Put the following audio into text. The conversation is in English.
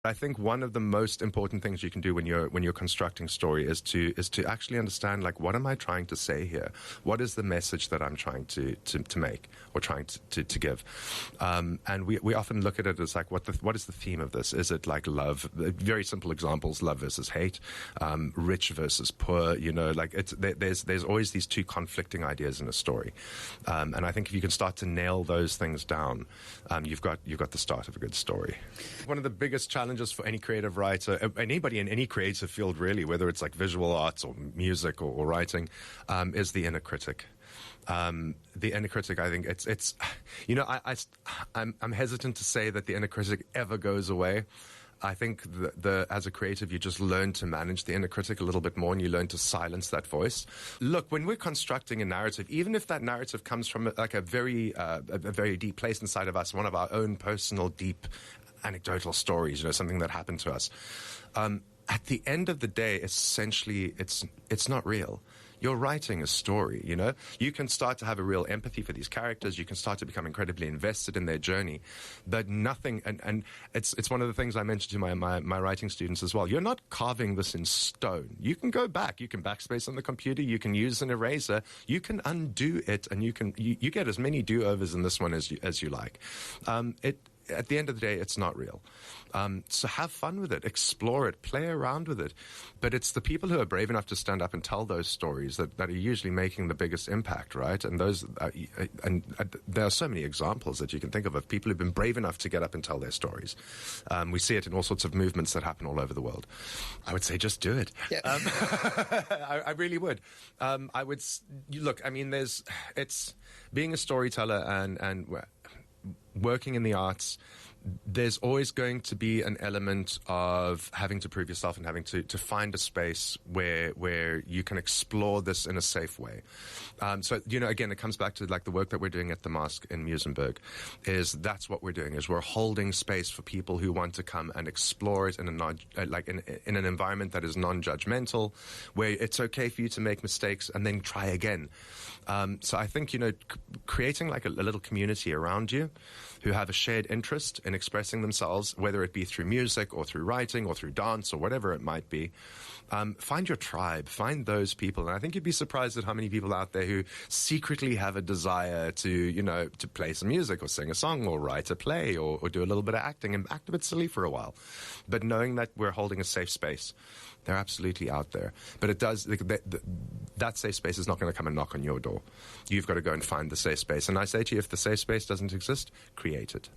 I think one of the most important things you can do when you're constructing story is to actually understand, like, what am I trying to say here? What is the message that I'm trying to make or trying to give? And we often look at it as like, what is the theme of this? Is it like love? Very simple examples: love versus hate, rich versus poor. Like there's always these two conflicting ideas in a story. And I think if you can start to nail those things down, you've got the start of a good story. One of the biggest challenges for any creative writer, anybody in any creative field really, whether it's like visual arts or music or writing, is the inner critic. The inner critic, I think it's I'm hesitant to say that the inner critic ever goes away. I think as a creative, you just learn to manage the inner critic a little bit more, and you learn to silence that voice. Look, when we're constructing a narrative, even if that narrative comes from like a very deep place inside of us, one of our own personal deep anecdotal stories, something that happened to us, at the end of the day, essentially, it's not real. You're writing a story, You can start to have a real empathy for these characters. You can start to become incredibly invested in their journey. But nothing, and it's one of the things I mentioned to my writing students as well. You're not carving this in stone. You can go back. You can backspace on the computer. You can use an eraser. You can undo it, and you get as many do-overs in this one as you like. At the end of the day, it's not real. So have fun with it, explore it, play around with it. But it's the people who are brave enough to stand up and tell those stories that are usually making the biggest impact, right? And there are so many examples that you can think of people who've been brave enough to get up and tell their stories. We see it in all sorts of movements that happen all over the world. I would say just do it. Yeah. I really would. Look, I mean, it's being a storyteller and working in the arts, there's always going to be an element of having to prove yourself and having to find a space where you can explore this in a safe way. So, again, it comes back to like the work that we're doing at the Mosque in Muizenberg. That's what we're doing, is we're holding space for people who want to come and explore it in in an environment that is non-judgmental, where it's okay for you to make mistakes and then try again. So I think, creating like a little community around you who have a shared interest in expressing themselves, whether it be through music or through writing or through dance or whatever it might be. Find your tribe, find those people. And I think you'd be surprised at how many people out there who secretly have a desire to play some music or sing a song or write a play or do a little bit of acting and act a bit silly for a while. But knowing that we're holding a safe space, they're absolutely out there. But that safe space is not going to come and knock on your door. You've got to go and find the safe space. And I say to you, if the safe space doesn't exist, create it.